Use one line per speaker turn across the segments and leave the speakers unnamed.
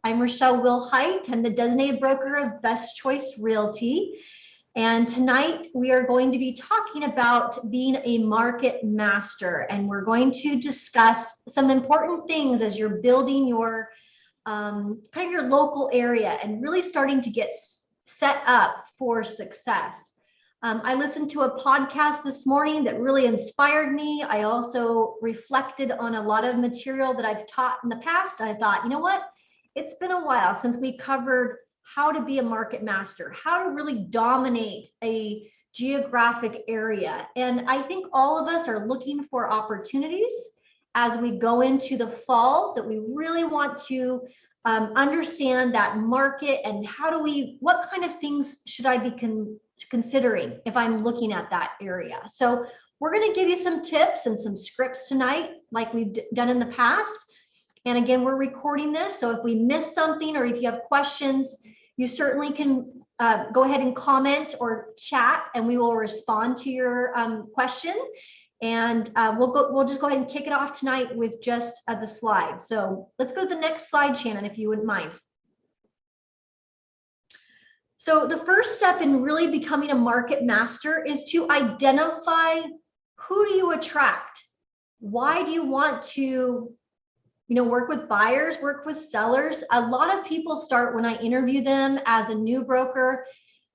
I'm Rochelle Wilhite. I'm the designated broker of Best Choice Realty. And tonight we are going to be talking about being a market master. And we're going to discuss some important things as you're building your kind of your local area and really starting to get set up for success. I listened to a podcast this morning that really inspired me. I also reflected on a lot of material that I've taught in the past. I thought, you know what? It's been a while since we covered how to be a market master, how to really dominate a geographic area. And I think all of us are looking for opportunities as we go into the fall that we really want to understand that market and what kind of things should I be considering if I'm looking at that area. So we're going to give you some tips and some scripts tonight, like we've done in the past. And again, we're recording this. So if we miss something or if you have questions, you certainly can go ahead and comment or chat and we will respond to your question. And we'll just go ahead and kick it off tonight with just the slides. So let's go to the next slide, Shannon, if you wouldn't mind. So the first step in really becoming a market master is to identify who do you attract? Why do you want to work with buyers, work with sellers? A lot of people start when I interview them as a new broker,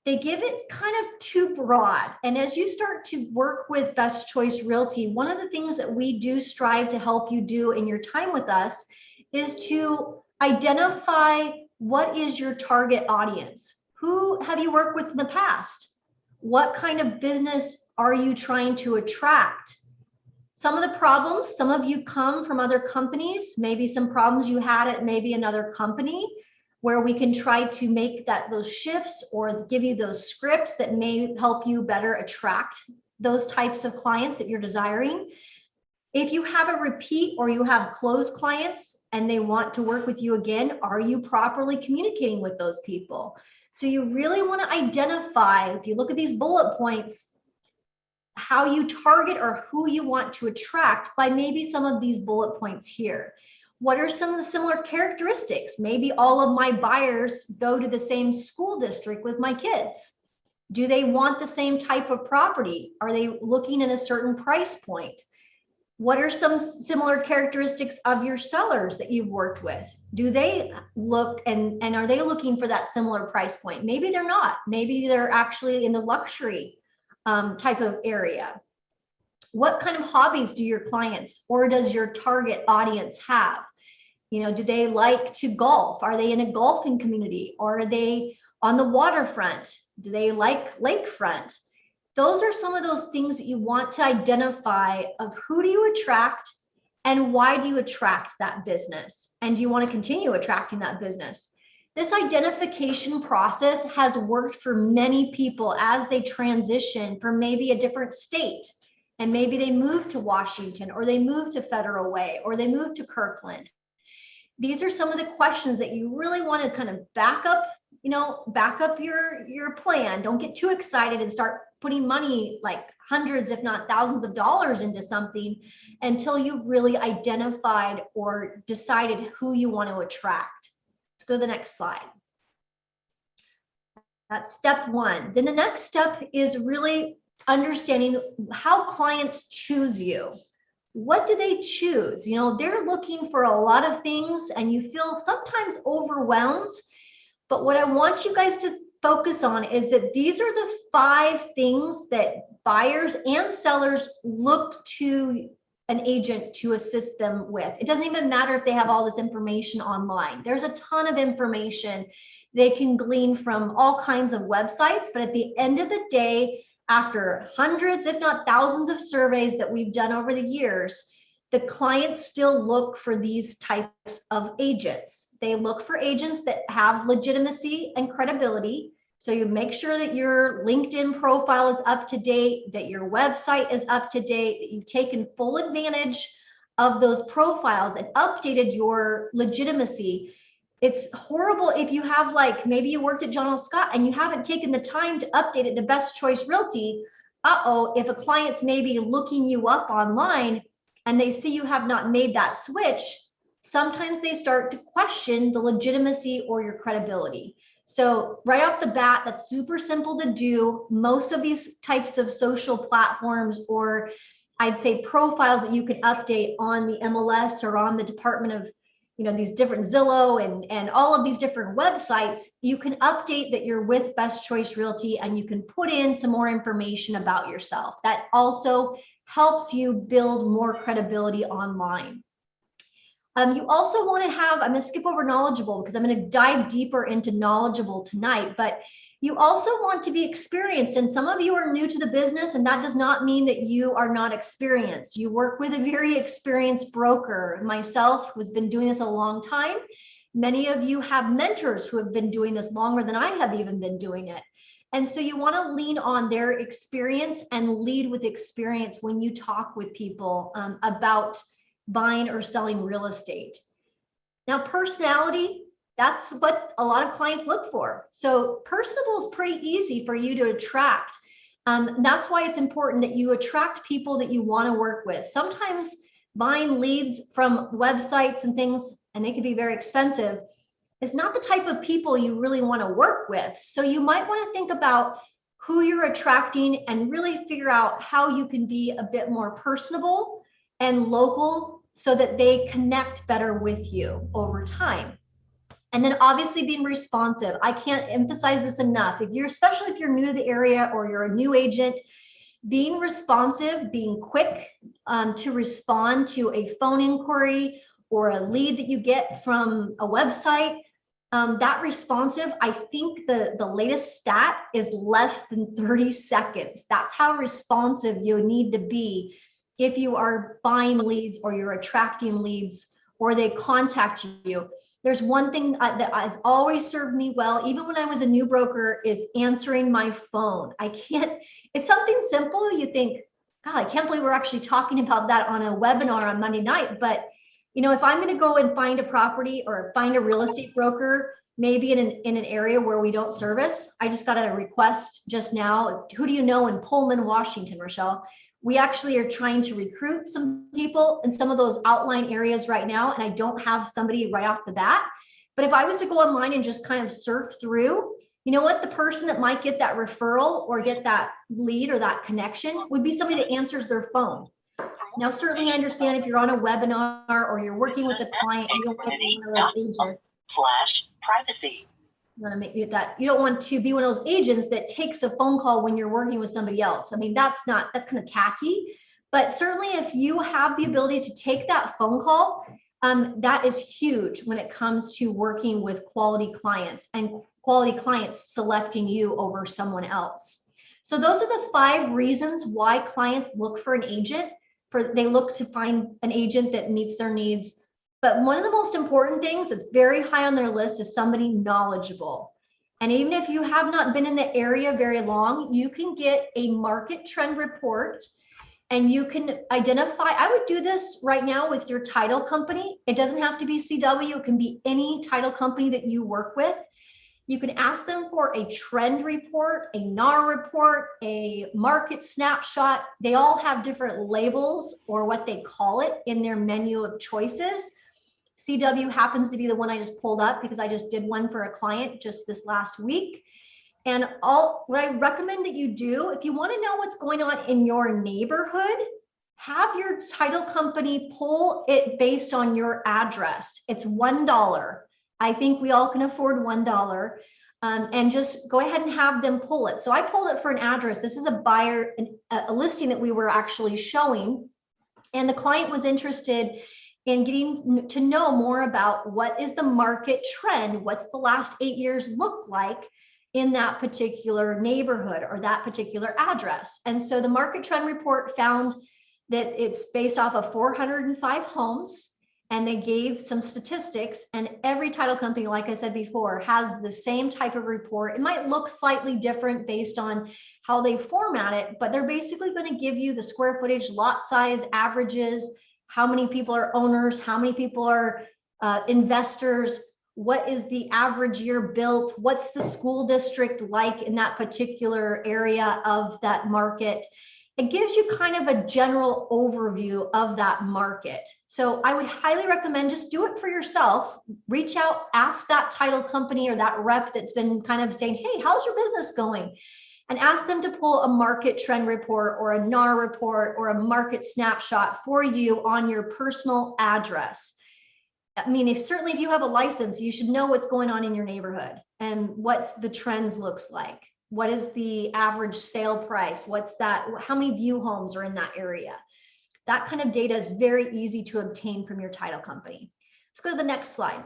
they give it kind of too broad. And as you start to work with Best Choice Realty, one of the things that we do strive to help you do in your time with us is to identify what is your target audience. Who have you worked with in the past? What kind of business are you trying to attract? Some of the problems, some of you come from other companies, maybe some problems you had at maybe another company where we can try to make those shifts or give you those scripts that may help you better attract those types of clients that you're desiring. If you have a repeat or you have closed clients and they want to work with you again, are you properly communicating with those people? So you really want to identify, if you look at these bullet points, how you target or who you want to attract by maybe some of these bullet points here. What are some of the similar characteristics? Maybe all of my buyers go to the same school district with my kids. Do they want the same type of property? Are they looking at a certain price point? What are some similar characteristics of your sellers that you've worked with? Do they look and are they looking for that similar price point? Maybe they're not. Maybe they're actually in the luxury type of area. What kind of hobbies do your clients or does your target audience have? Do they like to golf? Are they in a golfing community? Or are they on the waterfront? Do they like lakefront? Those are some of those things that you want to identify of who do you attract and why do you attract that business? And do you want to continue attracting that business? This identification process has worked for many people as they transition from maybe a different state. And maybe they move to Washington or they move to Federal Way or they move to Kirkland. These are some of the questions that you really want to kind of back up your plan. Don't get too excited and start putting money like hundreds, if not thousands of dollars into something until you've really identified or decided who you want to attract. Let's go to the next slide. That's step one. Then the next step is really understanding how clients choose you. What do they choose? They're looking for a lot of things and you feel sometimes overwhelmed. But what I want you guys to focus on is that these are the 5 things that buyers and sellers look to an agent to assist them with. It doesn't even matter if they have all this information online. There's a ton of information they can glean from all kinds of websites. But at the end of the day, after hundreds, if not thousands of surveys that we've done over the years, the clients still look for these types of agents. They look for agents that have legitimacy and credibility. So you make sure that your LinkedIn profile is up to date, that your website is up to date, that you've taken full advantage of those profiles and updated your legitimacy. It's horrible if you have maybe you worked at John L. Scott and you haven't taken the time to update it to Best Choice Realty. If a client's maybe looking you up online and they see you have not made that switch, sometimes they start to question the legitimacy or your credibility. So right off the bat, that's super simple to do. Most of these types of social platforms, or I'd say profiles that you can update on the MLS or on the Department of, these different Zillow and all of these different websites, you can update that you're with Best Choice Realty, and you can put in some more information about yourself. That also helps you build more credibility online. You also want to have, I'm going to skip over knowledgeable because I'm going to dive deeper into knowledgeable tonight, but you also want to be experienced. And some of you are new to the business, and that does not mean that you are not experienced. You work with a very experienced broker. Myself, who's been doing this a long time. Many of you have mentors who have been doing this longer than I have even been doing it. And so you want to lean on their experience and lead with experience when you talk with people about buying or selling real estate. Now, personality, that's what a lot of clients look for. So personable is pretty easy for you to attract. That's why it's important that you attract people that you want to work with. Sometimes buying leads from websites and things, and they can be very expensive, is not the type of people you really want to work with. So you might want to think about who you're attracting and really figure out how you can be a bit more personable and local so that they connect better with you over time. And then obviously being responsive. I can't emphasize this enough. Especially if you're new to the area or you're a new agent, being responsive, being quick to respond to a phone inquiry or a lead that you get from a website, that responsive, I think the latest stat is less than 30 seconds. That's how responsive you need to be if you are buying leads or you're attracting leads or they contact you. There's one thing that has always served me well, even when I was a new broker, is answering my phone. It's something simple. You think, God, I can't believe we're actually talking about that on a webinar on Monday night. But, if I'm going to go and find a property or find a real estate broker, maybe in an area where we don't service, I just got a request just now. Who do you know in Pullman, Washington, Rochelle? We actually are trying to recruit some people in some of those outlying areas right now, and I don't have somebody right off the bat. But if I was to go online and just kind of surf through, you know what? The person that might get that referral or get that lead or that connection would be somebody that answers their phone. Now, certainly I understand if you're on a webinar or you're working with a client, you don't want to be one of those agents.
Privacy.
You want to make that. You don't want to be one of those agents that takes a phone call when you're working with somebody else. I mean, that's kind of tacky, but certainly if you have the ability to take that phone call, that is huge when it comes to working with quality clients and quality clients selecting you over someone else. So those are the 5 reasons why clients look for an agent. They look to find an agent that meets their needs. But one of the most important things that's very high on their list is somebody knowledgeable. And even if you have not been in the area very long, you can get a market trend report and you can identify. I would do this right now with your title company. It doesn't have to be CW. It can be any title company that you work with. You can ask them for a trend report, a NAR report, a market snapshot. They all have different labels or what they call it in their menu of choices. CW happens to be the one I just pulled up because I just did one for a client just this last week. And what I recommend that you do, if you want to know what's going on in your neighborhood, have your title company pull it based on your address. It's $1. I think we all can afford $1. And just go ahead and have them pull it. So I pulled it for an address. This is a listing that we were actually showing. And the client was interested in getting to know more about what is the market trend, what's the last 8 years look like in that particular neighborhood or that particular address. And so the market trend report found that it's based off of 405 homes, and they gave some statistics, and every title company, like I said before, has the same type of report. It might look slightly different based on how they format it, but they're basically going to give you the square footage, lot size, averages, how many people are owners, how many people are investors, what is the average year built, what's the school district like in that particular area of that market. it gives you kind of a general overview of that market. So I would highly recommend just do it for yourself. Reach out, ask that title company or that rep that's been kind of saying, hey, how's your business going? And ask them to pull a market trend report or a NAR report or a market snapshot for you on your personal address. I mean, if you have a license, you should know what's going on in your neighborhood and what the trends looks like. What is the average sale price? What's that? How many view homes are in that area? That kind of data is very easy to obtain from your title company. Let's go to the next slide.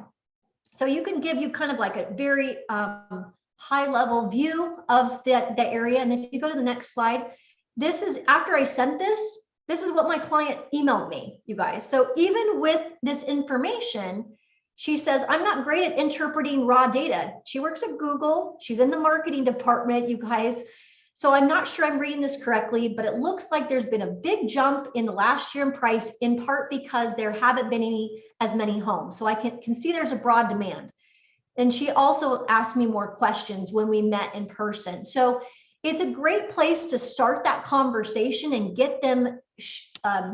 So you can give you kind of like a very high level view of the area. And if you go to the next slide, this is after I sent this, this is what my client emailed me, you guys. So even with this information, she says, I'm not great at interpreting raw data. She works at Google. She's in the marketing department, you guys. So I'm not sure I'm reading this correctly, but it looks like there's been a big jump in the last year in price, in part because there haven't been as many homes. So I can see there's a broad demand. And she also asked me more questions when we met in person. So it's a great place to start that conversation and get them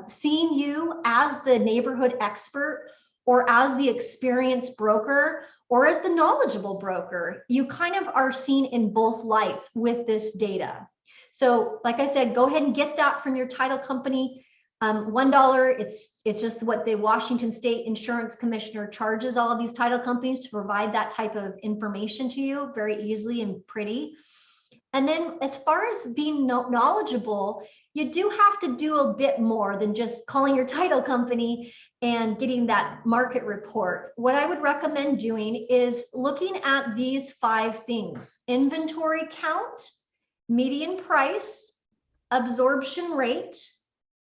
seeing you as the neighborhood expert or as the experienced broker or as the knowledgeable broker. You kind of are seen in both lights with this data. So like I said, go ahead and get that from your title company. $1, it's just what the Washington State Insurance Commissioner charges all of these title companies to provide that type of information to you very easily and pretty. And then as far as being knowledgeable, you do have to do a bit more than just calling your title company and getting that market report. What I would recommend doing is looking at these 5 things: inventory count, median price, absorption rate,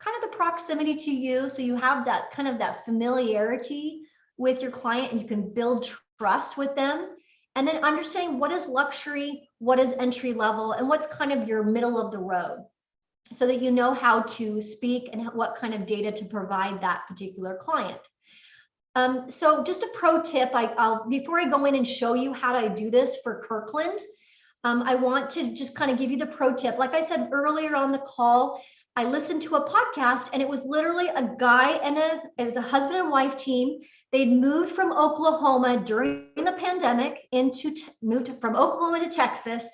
kind of the proximity to you. So you have that kind of that familiarity with your client and you can build trust with them. And then understanding what is luxury, what is entry level, and what's kind of your middle of the road, so that you know how to speak and what kind of data to provide that particular client. So just a pro tip, before I go in and show you how to do this for Kirkland, I want to just kind of give you the pro tip. Like I said earlier on the call, I listened to a podcast and it was literally a guy and it was a husband and wife team. They'd moved from Oklahoma during the pandemic moved from Oklahoma to Texas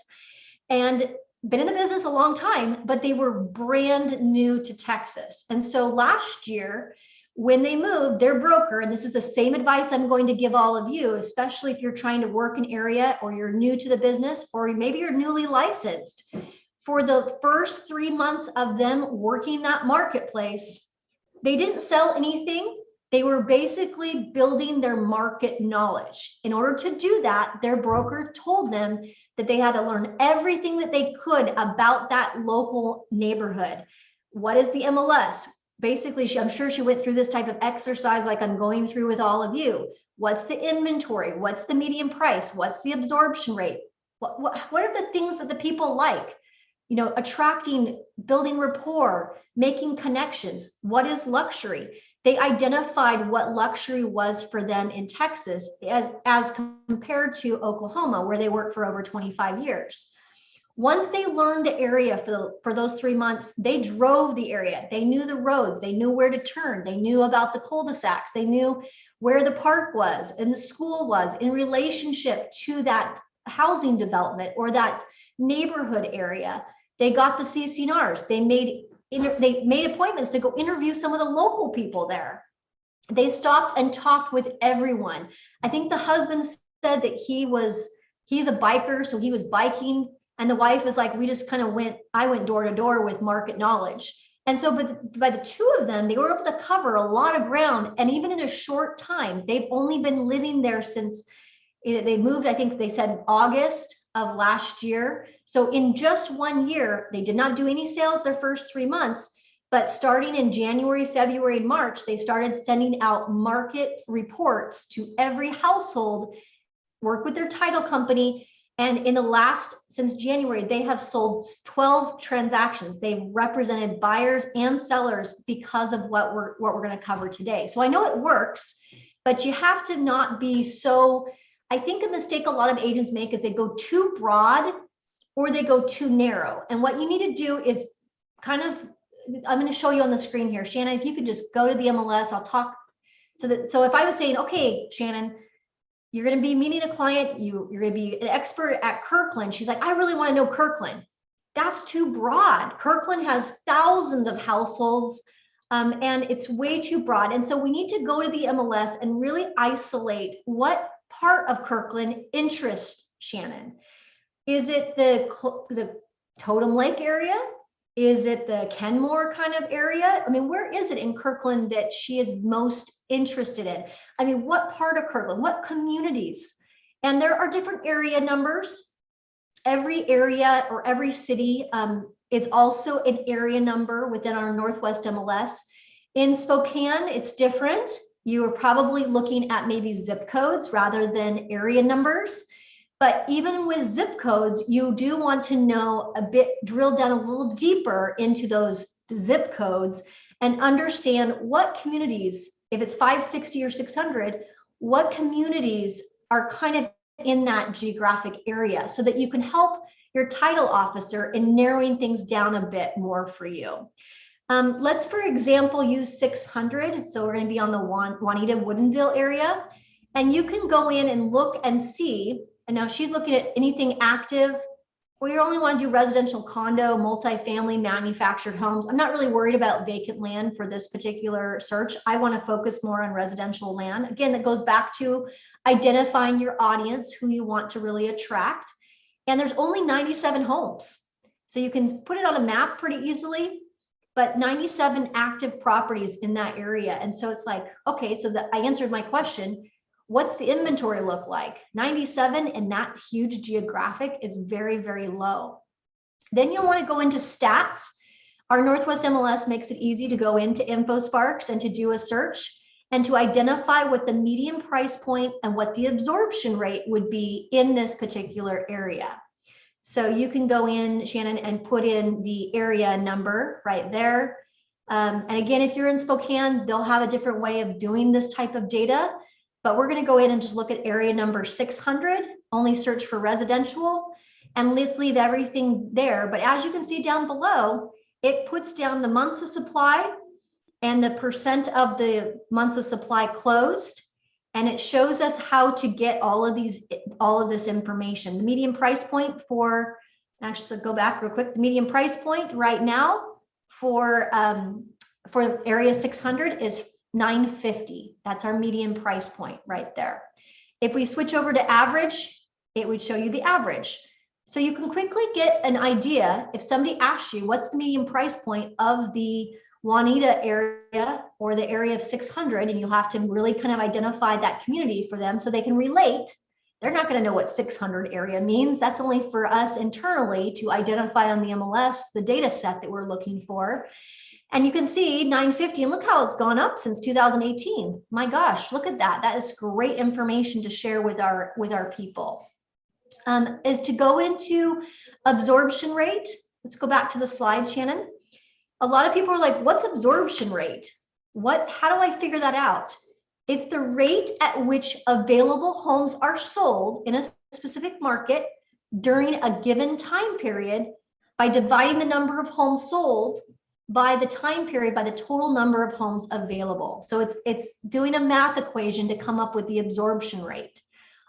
and been in the business a long time, but they were brand new to Texas. And so last year, when they moved, their broker, and this is the same advice I'm going to give all of you, especially if you're trying to work an area or you're new to the business, or maybe you're newly licensed. For the first 3 months of them working that marketplace, they didn't sell anything. They were basically building their market knowledge. In order to do that, their broker told them that they had to learn everything that they could about that local neighborhood. What is the MLS? Basically, I'm sure she went through this type of exercise like I'm going through with all of you. What's the inventory? What's the median price? What's the absorption rate? What are the things that the people like? You know, attracting, building rapport, making connections. What is luxury? They identified what luxury was for them in Texas as compared to Oklahoma, where they worked for over 25 years. Once they learned the area for those 3 months, they drove the area. They knew the roads. They knew where to turn. They knew about the cul-de-sacs. They knew where the park was and the school was in relationship to that housing development or that neighborhood area. They got the CCNRs. They made appointments to go interview some of the local people there. They stopped and talked with everyone. I think the husband said that he's a biker, so he was biking. And the wife was like, we just kind of I went door to door with market knowledge. And so by the 2 of them, they were able to cover a lot of ground. And even in a short time, they've only been living there since they moved, I think they said August of last year. So in just 1 year, they did not do any sales their first 3 months, but starting in January, February, and March, they started sending out market reports to every household, work with their title company. And since January, they have sold 12 transactions. They've represented buyers and sellers because of what we're going to cover today. So I know it works, but you have to not be so. I think a mistake a lot of agents make is they go too broad or they go too narrow. And what you need to do is kind of I'm going to show you on the screen here. Shannon, if you could just go to the MLS, I'll talk. So if I was saying, okay, Shannon, you're going to be meeting a client, you're going to be an expert at Kirkland. She's like, I really want to know Kirkland. That's too broad. Kirkland has thousands of households, and it's way too broad. And so we need to go to the MLS and really isolate what part of Kirkland interests Shannon. Is it the Totem Lake area? Is it the Kenmore kind of area? I mean, where is it in Kirkland that she is most interested in? I mean, what part of Kirkland, what communities? And there are different area numbers. Every area or every city is also an area number within our Northwest MLS. In Spokane, it's different. You are probably looking at maybe zip codes rather than area numbers. But even with zip codes, you do want to know a bit, drill down a little deeper into those zip codes and understand what communities, if it's 560 or 600, what communities are kind of in that geographic area so that you can help your title officer in narrowing things down a bit more for you. Let's, for example, use 600. So we're going to be on the Juanita Woodinville area. And you can go in and look and see. And now she's looking at anything active. We only want to do residential condo, multifamily, manufactured homes. I'm not really worried about vacant land for this particular search. I want to focus more on residential land. Again, that goes back to identifying your audience, who you want to really attract. And there's only 97 homes. So you can put it on a map pretty easily, but 97 active properties in that area. And so it's like, okay, so that I answered my question. What's the inventory look like? 97 and that huge geographic is very, very low. Then you'll want to go into stats. Our Northwest MLS makes it easy to go into InfoSparks and to do a search and to identify what the median price point and what the absorption rate would be in this particular area. So you can go in, Shannon, and put in the area number right there. And again, if you're in Spokane, they'll have a different way of doing this type of data. But we're going to go in and just look at area number 600, only search for residential, and let's leave everything there. But as you can see down below, it puts down the months of supply and the percent of the months of supply closed. And it shows us how to get all of this information. The median price point for, actually, so go back real quick. The median price point right now for area 600 is $950. That's our median price point right there. If we switch over to average, it would show you the average. So you can quickly get an idea if somebody asks you what's the median price point of the Juanita area or the area of 600, and you'll have to really kind of identify that community for them so they can relate. They're not going to know what 600 area means. That's only for us internally to identify on the MLS, the data set that we're looking for. And you can see 950, and look how it's gone up since 2018. My gosh, look at that. That is great information to share with our people. Is to go into absorption rate. Let's go back to the slide, Shannon. A lot of people are like, what's absorption rate? How do I figure that out? It's the rate at which available homes are sold in a specific market during a given time period by dividing the number of homes sold by the time period, by the total number of homes available. So it's doing a math equation to come up with the absorption rate.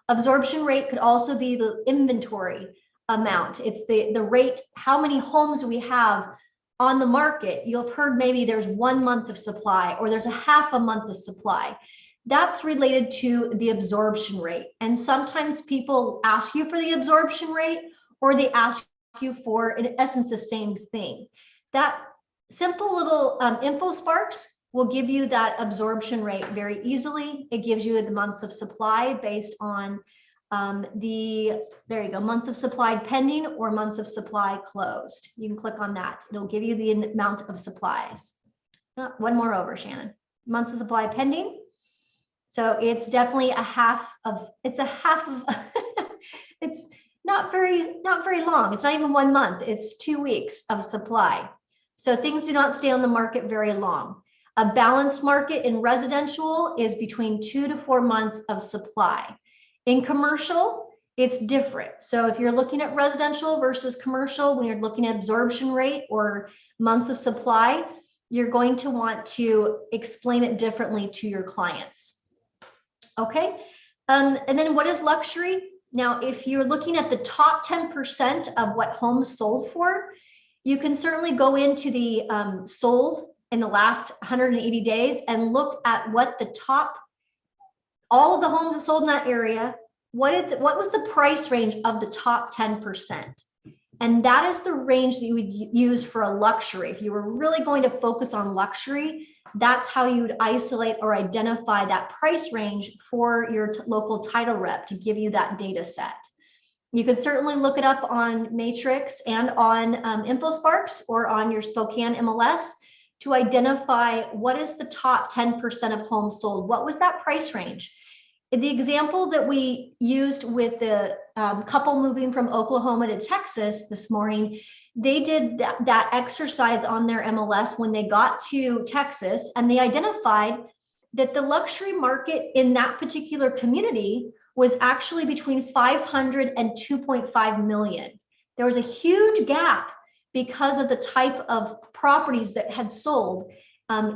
Absorption rate could also be the inventory amount. It's the rate, how many homes we have on the market. You've heard maybe there's 1 month of supply or there's a half a month of supply. That's related to the absorption rate. And sometimes people ask you for the absorption rate, or they ask you for, in essence, the same thing. That simple little InfoSparks will give you that absorption rate very easily. It gives you the months of supply based on there you go, months of supply pending or months of supply closed. You can click on that. It'll give you the amount of supplies. One more over, Shannon. Months of supply pending. So it's definitely it's not very long. It's not even 1 month. It's 2 weeks of supply. So things do not stay on the market very long. A balanced market in residential is between 2 to 4 months of supply. In commercial, it's different. So if you're looking at residential versus commercial, when you're looking at absorption rate or months of supply, you're going to want to explain it differently to your clients. Okay. And then what is luxury? Now, if you're looking at the top 10% of what homes sold for, you can certainly go into the sold in the last 180 days and look at what the top, all of the homes that sold in that area, what was the price range of the top 10%? And that is the range that you would use for a luxury. If you were really going to focus on luxury, that's how you would isolate or identify that price range for your local title rep to give you that data set. You can certainly look it up on Matrix and on InfoSparks or on your Spokane MLS to identify what is the top 10% of homes sold. What was that price range? In the example that we used with the couple moving from Oklahoma to Texas this morning, they did that exercise on their MLS when they got to Texas, and they identified that the luxury market in that particular community was actually between 500 and 2.5 million. There was a huge gap because of the type of properties that had sold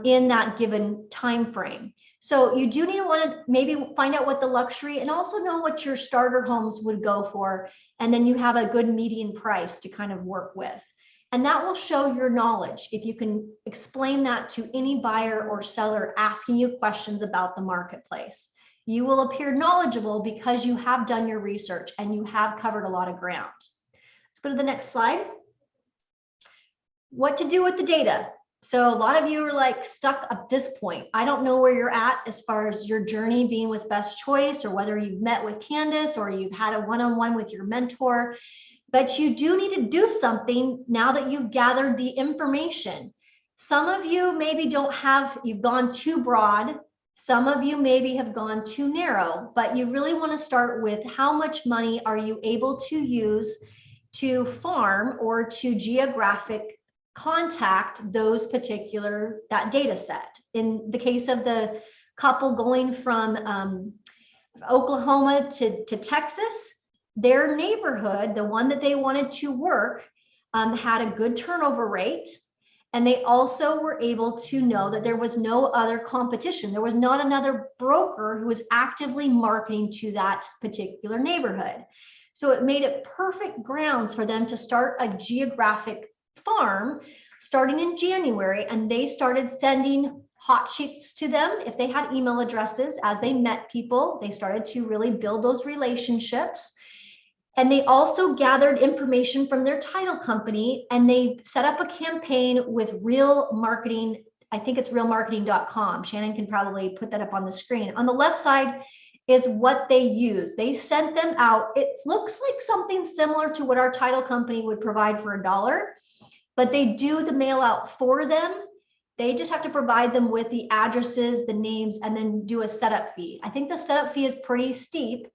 in that given time frame. So you do need to want to maybe find out what the luxury and also know what your starter homes would go for. And then you have a good median price to kind of work with. And that will show your knowledge if you can explain that to any buyer or seller asking you questions about the marketplace. You will appear knowledgeable because you have done your research and you have covered a lot of ground. Let's go to the next slide. What to do with the data. So a lot of you are like stuck at this point. I don't know where you're at as far as your journey being with Best Choice, or whether you've met with Candace or you've had a one-on-one with your mentor, but you do need to do something now that you've gathered the information. Some of you maybe you've gone too broad. Some of you maybe have gone too narrow, but you really want to start with how much money are you able to use to farm or to geographic contact those that data set. In the case of the couple going from Oklahoma to Texas, their neighborhood, the one that they wanted to work, had a good turnover rate. And they also were able to know that there was no other competition. There was not another broker who was actively marketing to that particular neighborhood. So it made it perfect grounds for them to start a geographic farm starting in January, and they started sending hot sheets to them if they had email addresses. As they met people, they started to really build those relationships. And they also gathered information from their title company, and they set up a campaign with Real Marketing. I think it's realmarketing.com. Shannon can probably put that up on the screen. On the left side is what they use. They sent them out. It looks like something similar to what our title company would provide for $1. But they do the mail out for them. They just have to provide them with the addresses, the names, and then do a setup fee. I think the setup fee is pretty steep,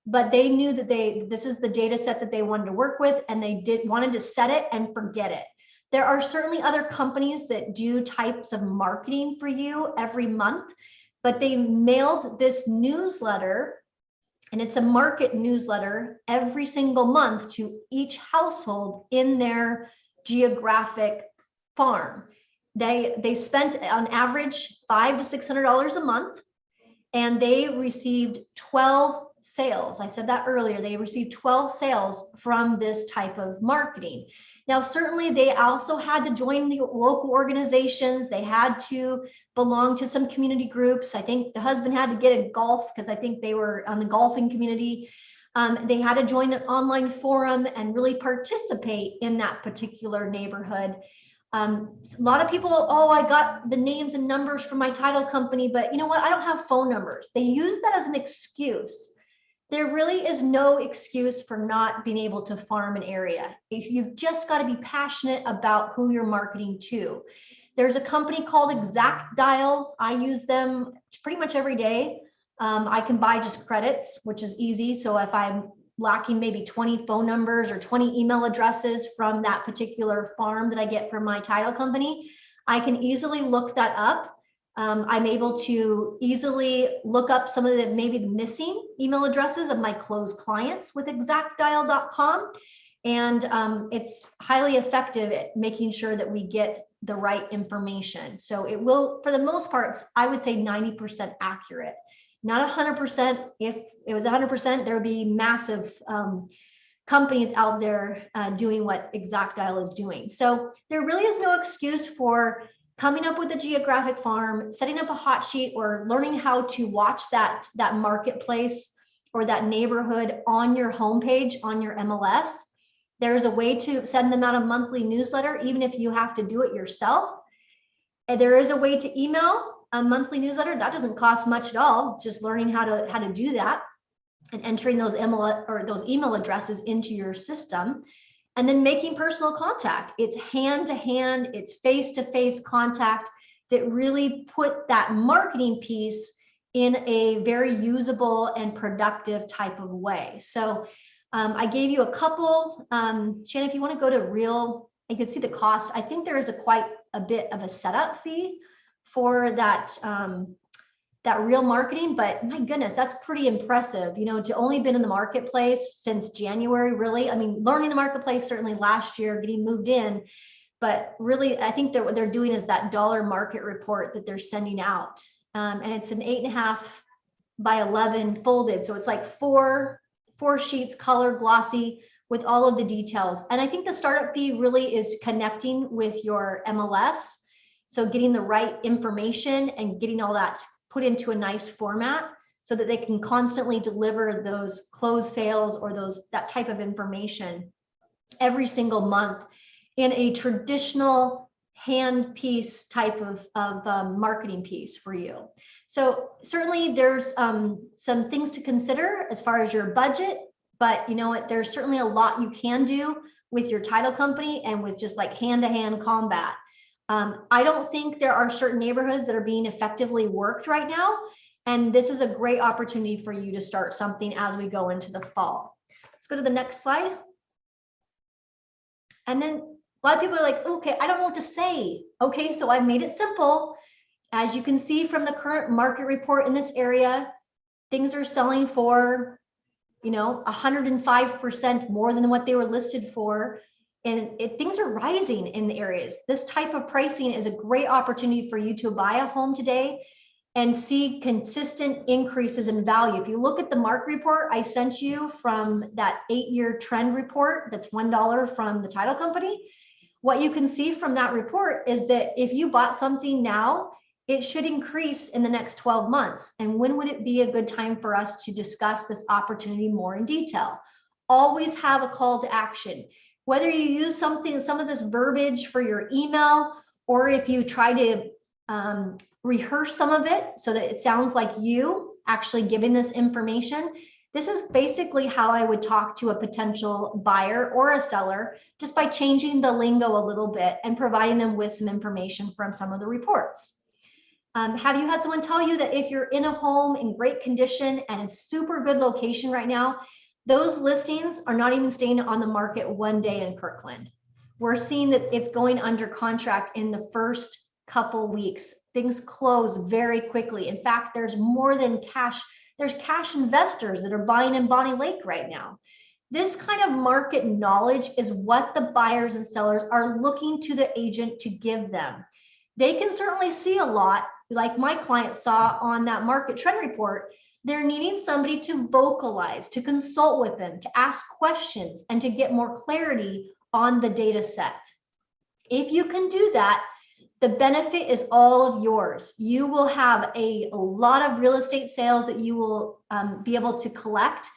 but they knew that this is the data set that they wanted to work with, and they wanted to set it and forget it. There are certainly other companies that do types of marketing for you every month, but they mailed this newsletter, and it's a market newsletter every single month to each household in their geographic farm. They spent on average $500 to $600 a month, and they received 12 sales. I said that earlier. They received 12 sales from this type of marketing. Now, certainly they also had to join the local organizations. They had to belong to some community groups. I think the husband had to get a golf because I think they were on the golfing community. They had to join an online forum and really participate in that particular neighborhood. A lot of people, oh, I got the names and numbers from my title company, but you know what? I don't have phone numbers. They use that as an excuse. There really is no excuse for not being able to farm an area. You've just got to be passionate about who you're marketing to. There's a company called Exact Dial. I use them pretty much every day. I can buy just credits, which is easy. So if I'm lacking maybe 20 phone numbers or 20 email addresses from that particular farm that I get from my title company, I can easily look that up I'm able to easily look up some of the maybe the missing email addresses of my closed clients with exactdial.com. And it's highly effective at making sure that we get the right information. So it will, for the most part, I would say 90% accurate. Not 100%. If it was 100%, there would be massive companies out there doing what ExactDial is doing. So there really is no excuse for coming up with a geographic farm, setting up a hot sheet, or learning how to watch that marketplace or that neighborhood on your homepage on your MLS. There's a way to send them out a monthly newsletter, even if you have to do it yourself. And there is a way to email a monthly newsletter. That doesn't cost much at all, just learning how to do that and entering those email addresses into your system. And then making personal contact. It's hand-to-hand, it's face-to-face contact that really put that marketing piece in a very usable and productive type of way. So I gave you a couple. Shannon, if you want to go to Real, you can see the cost. I think there is quite a bit of a setup fee for that that Real marketing, but my goodness, that's pretty impressive, you know, to only been in the marketplace since January, really. I mean, learning the marketplace certainly last year, getting moved in, but really, I think that what they're doing is that dollar market report that they're sending out. And it's an 8.5 by 11 folded. So it's like four sheets, color, glossy, with all of the details. And I think the startup fee really is connecting with your MLS. So getting the right information and getting all that put into a nice format so that they can constantly deliver those closed sales or that type of information every single month in a traditional hand piece type of marketing piece for you. So certainly there's some things to consider as far as your budget, but you know what, there's certainly a lot you can do with your title company and with just like hand-to-hand combat. I don't think there are certain neighborhoods that are being effectively worked right now. And this is a great opportunity for you to start something as we go into the fall. Let's go to the next slide. And then a lot of people are like, okay, I don't know what to say. Okay, so I've made it simple. As you can see from the current market report in this area, things are selling for, you know, 105% more than what they were listed for. And things are rising in the areas. This type of pricing is a great opportunity for you to buy a home today and see consistent increases in value. If you look at the market report I sent you from that 8-year trend report, that's $1 from the title company, what you can see from that report is that if you bought something now, it should increase in the next 12 months. And when would it be a good time for us to discuss this opportunity more in detail? Always have a call to action. Whether you use some of this verbiage for your email, or if you try to rehearse some of it so that it sounds like you actually giving this information, this is basically how I would talk to a potential buyer or a seller, just by changing the lingo a little bit and providing them with some information from some of the reports. Have you had someone tell you that if you're in a home in great condition and in super good location right now, those listings are not even staying on the market one day in Kirkland? We're seeing that it's going under contract in the first couple weeks. Things close very quickly. In fact, there's more than cash. There's cash investors that are buying in Bonnie Lake right now. This kind of market knowledge is what the buyers and sellers are looking to the agent to give them. They can certainly see a lot, like my client saw on that market trend report. They're needing somebody to vocalize, to consult with them, to ask questions, and to get more clarity on the data set. If you can do that, the benefit is all of yours. You will have a lot of real estate sales that you will be able to collect,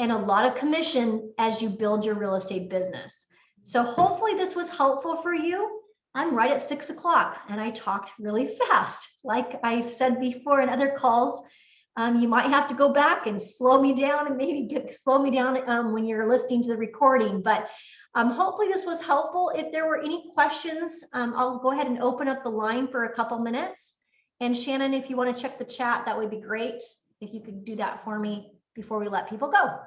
and a lot of commission as you build your real estate business. So hopefully this was helpful for you. I'm right at 6 o'clock and I talked really fast. Like I've said before in other calls, you might have to go back and slow me down and maybe slow me down when you're listening to the recording. But hopefully this was helpful. If there were any questions, I'll go ahead and open up the line for a couple minutes. And Shannon, if you want to check the chat, that would be great. If you could do that for me before we let people go.